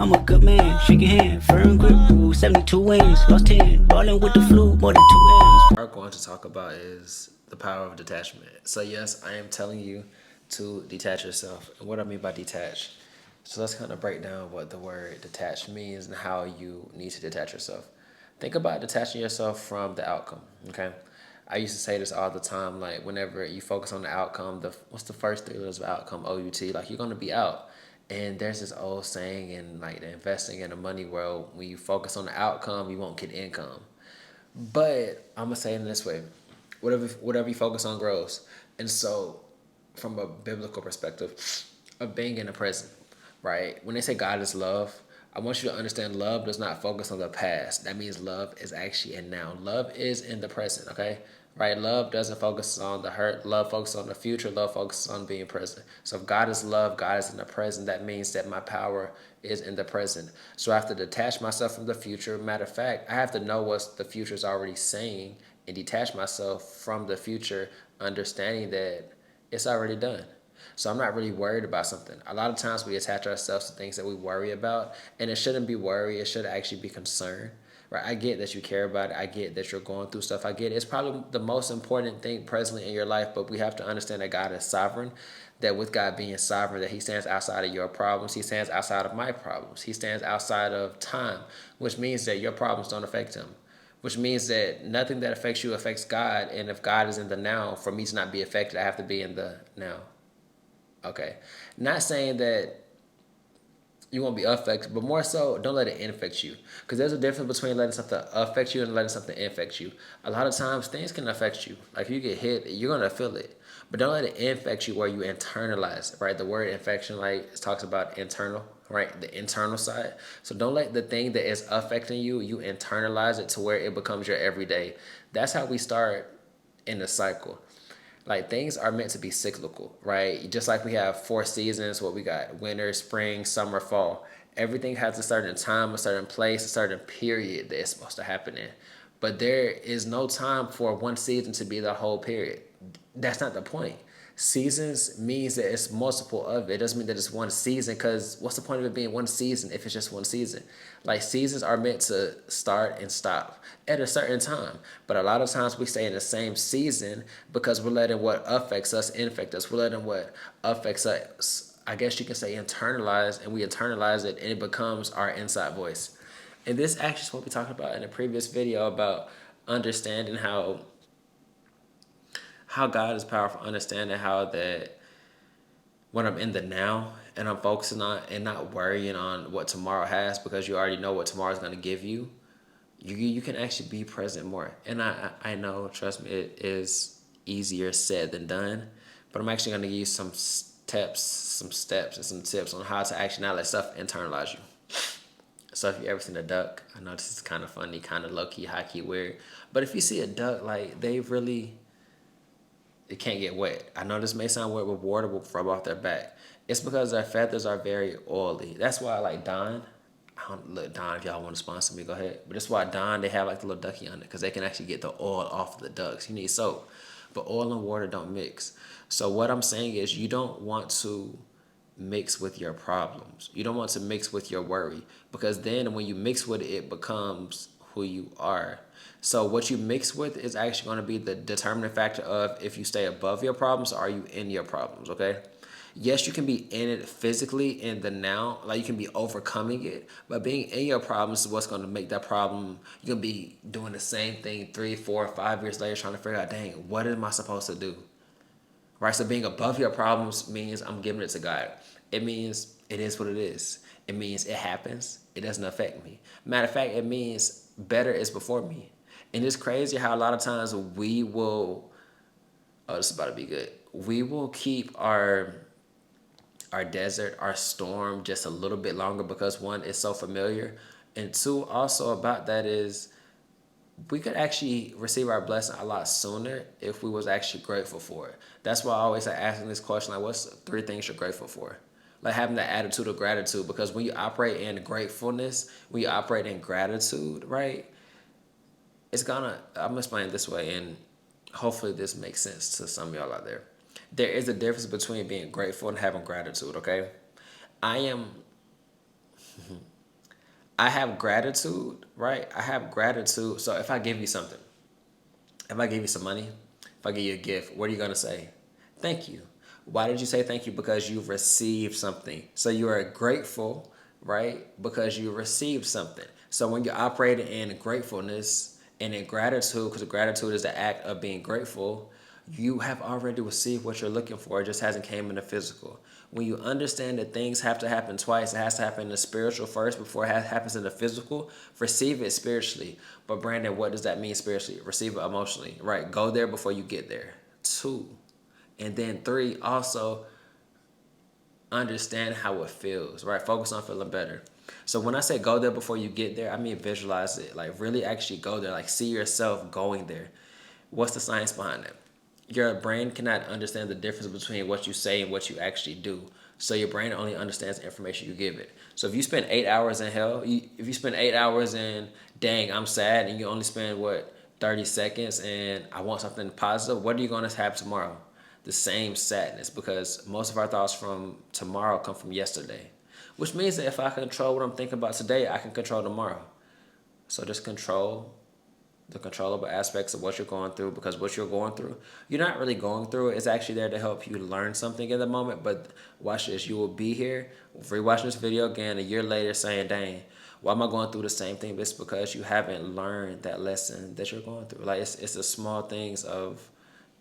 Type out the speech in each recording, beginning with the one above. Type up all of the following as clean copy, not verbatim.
I'm a good man, shake your hand, firm grip rule, 72 wins, lost 10, ballin' with the flu, more than 2 M's. What we're going to talk about is the power of detachment. So yes, I am telling you to detach yourself. And what I mean by detach, so let's kind of break down what the word detach means and how you need to detach yourself. Think about detaching yourself from the outcome, okay? I used to say this all the time, like whenever you focus on the outcome, what's the first 3 letters of outcome? OUT, like you're gonna be out. And there's this old saying in like the investing in the money world, when you focus on the outcome, you won't get income. But I'm gonna say it in this way: whatever you focus on grows. And so, from a biblical perspective, of being in the present, right? When they say God is love, I want you to understand love does not focus on the past. That means love is actually in now. Love is in the present, okay? Right? Love doesn't focus on the hurt. Love focuses on the future. Love focuses on being present. So if God is love, God is in the present. That means that my power is in the present. So I have to detach myself from the future. Matter of fact, I have to know what the future is already saying and detach myself from the future, understanding that it's already done. So I'm not really worried about something. A lot of times we attach ourselves to things that we worry about, and it shouldn't be worry. It should actually be concern. Right? I get that you care about it. I get that you're going through stuff. I get it. It's probably the most important thing presently in your life, but we have to understand that God is sovereign, that with God being sovereign, that he stands outside of your problems. He stands outside of my problems. He stands outside of time, which means that your problems don't affect him, which means that nothing that affects you affects God. And if God is in the now, for me to not be affected, I have to be in the now. Okay. Not saying that you won't be affected, but more so, don't let it infect you. Because there's a difference between letting something affect you and letting something infect you. A lot of times, things can affect you. Like if you get hit, you're gonna feel it, but don't let it infect you where you internalize it. Right? The word infection, like it talks about internal, right? The internal side. So don't let the thing that is affecting you, you internalize it to where it becomes your everyday. That's how we start in the cycle. Like things are meant to be cyclical, right? Just like we have 4 seasons, what we got: winter, spring, summer, fall. Everything has a certain time, a certain place, a certain period that it's supposed to happen in. But there is no time for one season to be the whole period. That's not the point. Seasons means that it's multiple of it. It doesn't mean that it's one season, because what's the point of it being one season if it's just one season? Like seasons are meant to start and stop at a certain time. But a lot of times we stay in the same season because we're letting what affects us infect us. We're letting what affects us, I guess you can say, internalize, and we internalize it and it becomes our inside voice. And this actually is what we talked about in a previous video about understanding how God is powerful, understanding how that when I'm in the now and I'm focusing on and not worrying on what tomorrow has, because you already know what tomorrow is going to give you, you can actually be present more. And I know, trust me, it is easier said than done, but I'm actually going to give you some steps and some tips on how to actually not let stuff internalize you. So if you ever seen a duck, I know this is kind of funny, kind of low-key, high-key weird, but if you see a duck, like they really, it can't get wet. I know this may sound weird, but water will rub off their back. It's because their feathers are very oily. That's why I like Dawn. I don't look, Dawn, if y'all want to sponsor me, go ahead. But that's why Dawn, they have like the little ducky on it, because they can actually get the oil off of the ducks. You need soap, but oil and water don't mix. So what I'm saying is, you don't want to mix with your problems. You don't want to mix with your worry, because then when you mix with it, it becomes who you are. So what you mix with is actually going to be the determining factor of if you stay above your problems or are you in your problems, okay? Yes, you can be in it physically in the now, like you can be overcoming it, but being in your problems is what's going to make that problem. You're going to be doing the same thing 3, 4, 5 years later, trying to figure out, dang, what am I supposed to do? Right? So being above your problems means I'm giving it to God. It means it is what it is. It means it happens. It doesn't affect me. Matter of fact, it means better is before me. And it's crazy how a lot of times we will, oh, this is about to be good. We will keep our desert, our storm just a little bit longer because one, it's so familiar. And two, also about that is we could actually receive our blessing a lot sooner if we was actually grateful for it. That's why I always like asking this question, like, what's 3 things you're grateful for? Like having that attitude of gratitude, because when you operate in gratefulness, when you operate in gratitude, right, I'm gonna explain it this way, and hopefully this makes sense to some of y'all out there. There is a difference between being grateful and having gratitude, okay? I am I have gratitude, right? I have gratitude. So if I give you something, if I give you some money, if I give you a gift, what are you going to say? Thank you. Why did you say thank you? Because you've received something. So you are grateful, right? Because you received something. So when you're operating in gratefulness and in gratitude, because gratitude is the act of being grateful, you have already received what you're looking for. It just hasn't came in the physical. When you understand that things have to happen twice, it has to happen in the spiritual first before it happens in the physical. Receive it spiritually. But Brandon, what does that mean spiritually? Receive it emotionally, right? Go there before you get there. 2. And then 3, also understand how it feels, right? Focus on feeling better. So when I say go there before you get there, I mean visualize it. Like really actually go there. Like see yourself going there. What's the science behind that? Your brain cannot understand the difference between what you say and what you actually do. So your brain only understands the information you give it. So if you spend 8 hours in hell, if you spend 8 hours in, dang, I'm sad, and you only spend what 30 seconds, and I want something positive, what are you going to have tomorrow? The same sadness, because most of our thoughts from tomorrow come from yesterday. Which means that if I control what I'm thinking about today, I can control tomorrow. So just control the controllable aspects of what you're going through, because what you're going through, you're not really going through it. It's actually there to help you learn something in the moment. But watch this. You will be here rewatching this video again a year later saying, dang, why am I going through the same thing? It's because you haven't learned that lesson that you're going through. Like it's the small things of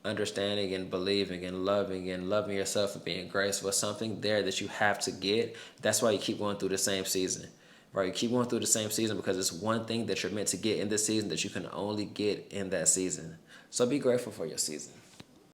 understanding and believing and loving yourself and being graceful. Something there that you have to get. That's why you keep going through the same season. Right, you keep going through the same season because it's one thing that you're meant to get in this season that you can only get in that season. So be grateful for your season.